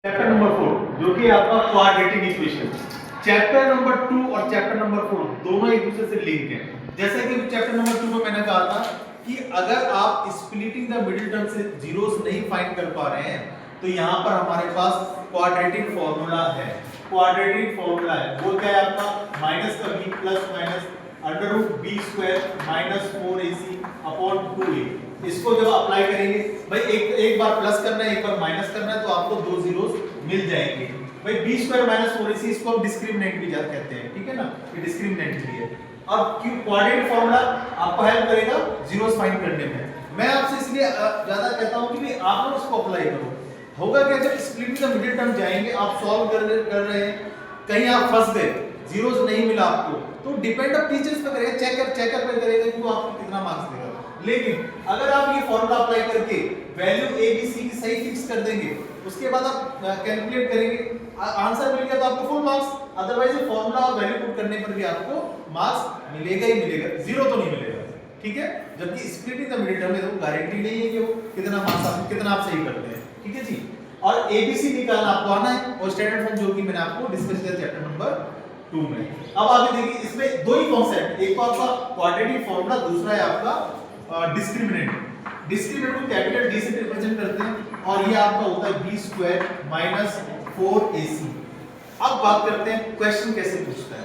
Chapter number 4 जो कि आपका क्वाड्रेटिक इक्वेशन। चैप्टर नंबर 2 और चैप्टर नंबर 4 दोनों एक दूसरे से लिंक हैं। जैसे कि चैप्टर नंबर 2 में मैंने कहा था कि अगर आप स्प्लिटिंग द मिडिल टर्म से जीरोस नहीं फाइंड कर पा रहे हैं तो यहाँ पर हमारे पास क्वाड्रेटिक फॉर्मूला है। क्वाड्रेटिक फॉर्मूला है वो क्या है आपका माइनस का b plus minus under root b square minus 4ac upon 2a। इसको जब अप्लाई करेंगे भाई एक बार प्लस करना है एक बार माइनस करना है तो आपको दो जीरोस मिल जाएंगे। भाई बी स्क्वायर माइनस 4ac इसको हम डिस्क्रिमिनेंट भी कहते हैं, ठीक है ना, ये डिस्क्रिमिनेंट भी है। अब क्यों क्वाड्रेटिक फॉर्मूला आपको हेल्प करेगा जीरोस फाइंड करने में। मैं आपसे इसलिए ज्यादा कहता हूं कि भाई आप लोग इसको अप्लाई करो। होगा क्या जब स्प्लिटिंग द मिडिल टर्म जाएंगे आप सॉल्व कर रहे हैं कहीं आप फंस गए जीरोस नहीं मिला आपको तो डिपेंड ऑफ टीचर्स पे करेगा, चेकर पे करेगा कि वो आपको कितना मार्क्स देगा। लेकिन अगर आप ये फॉर्मूला अप्लाई करके वैल्यू a b c की सही फिक्स कर देंगे उसके बाद आप कैलकुलेट करेंगे आंसर मिल गया तो आपको फुल मार्क्स, अदरवाइज ये फॉर्मूला और वैल्यू पुट करने पर भी आपको मार्क्स मिलेगा ही मिलेगा, जीरो तो नहीं मिलेगा, ठीक है। जबकि स्प्लिटिंग द मिडिल टर्म में तो गारंटी नहीं है कि वो कितना मार्क्स कितना आप सही करते हैं, ठीक है जी। और ABC निकालना आपको आना है और स्टैंडर्ड फॉर्म जो कि मैंने आपको डिस्कस किया चैप्टर नंबर 2 में। अब आगे देखिए इसमें दो ही कॉन्सेप्ट, एक तो आपका क्वाड्रेटिक फॉर्मूला, दूसरा है आपका डिस्क्रिमिनेंट। डिस्क्रिमिनेंट को कैपिटल D से रिप्रेजेंट करते हैं और ये आपका होता है b स्क्वायर माइनस 4ac। अब बात करते हैं क्वेश्चन कैसे पूछता है।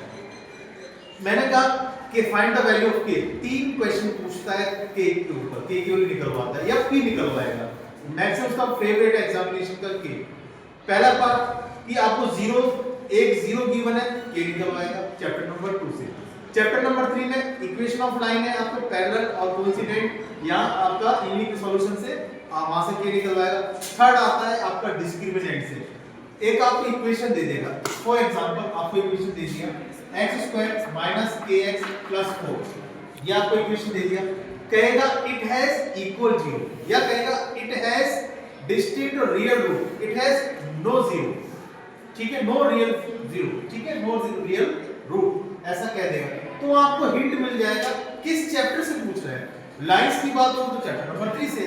मैंने कहा कि find the value of k, तीन क्वेश्चन पूछता है k के ऊपर, k की वैल्यू निकलवाता है या p निकलवाएगा। मैक्सिमम उसका फेवरेट एग्जामिनेशन का k। पहला पार्ट कि आपको जीरो एक जीरो गिवन है k निकलवाएगा चैप्टर नंबर 2 से। चैप्टर नंबर 3 में इक्वेशन ऑफ लाइन है आपको पैरेलल और कोइंसिडेंट, यहां आपका इन्हीं के सॉल्यूशन से वहां से k निकलवाएगा। थर्ड आता है आपका डिस्क्रिमिनेंट से, एक आपको इक्वेशन दे देगा। फॉर एग्जांपल आपको इक्वेशन दे दिया x² माइनस kx प्लस 4, ये आपको इक्वेशन दे दिया। कहेगा इट हैज इक्वल जीरो या कहेगा it has distinct real root, it has no zero, ठीक है, नो रियल जीरो, ठीक है, नो रियल रूट, ऐसा कह देगा तो आपको हिंट मिल जाएगा किस चैप्टर से पूछ रहे हैं। लाइंस की बात हो तो चैप्टर नंबर 3 से,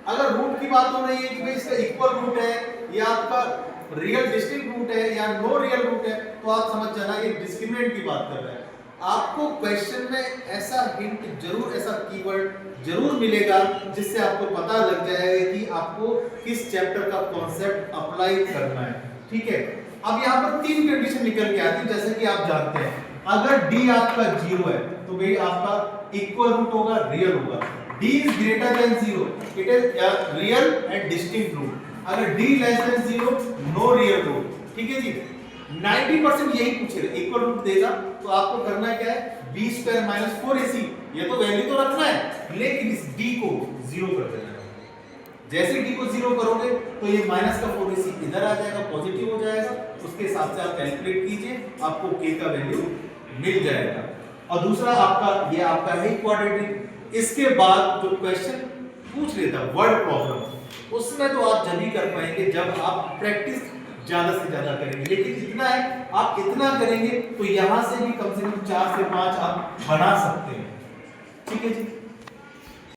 अगर रूट की बात हो रही है कि भाई इसका इक्वल रूट है या आपका रियल डिस्टिंक्ट रूट है या नो रियल रूट है तो आप समझ जाना ये डिस्क्रिमिनेंट की बात कर रहा है। आपको क्वेश्चन में ऐसा हिंट जरूर, ऐसा कीवर्ड जरूर मिलेगा जिससे आपको पता लग जाएगा कि आपको किस चैप्टर का कॉन्सेप्ट अप्लाई करना है, ठीक है। अब यहाँ पर तीन कंडीशन निकल के आती है जैसे कि आप जानते हैं अगर d आपका जीरो है तो भाई आपका इक्वल रूट होगा, रियल होगा। d is greater than zero, it is real and distinct root. अगर d less than zero, no real root, ठीक है जी। 90% यही पूछेगा, इक्वल रूट देगा तो आपको करना क्या है b स्क्वायर माइनस 4ac, ये तो वैल्यू तो रखना है लेकिन इस d को जीरो कर देना है। जैसे d को जीरो करोगे तो ये माइनस का 4ac इधर आ जाएगा, पॉजिटिव हो जाएगा, उसके हिसाब से आप कैलकुलेट कीजिए आपको k का वैल्यू मिल जाएगा। और दूसरा आपका ये आपका है क्वाड्रेटिक। इसके बाद जो क्वेश्चन पूछ लेता वर्ड प्रॉब्लम उसमें तो आप जब ही कर पाएंगे जब आप प्रैक्टिस ज्यादा से ज्यादा करेंगे। लेकिन इतना है आप इतना करेंगे तो यहां से भी कम से कम 4 से 5 आप बना सकते हैं, ठीक है जी।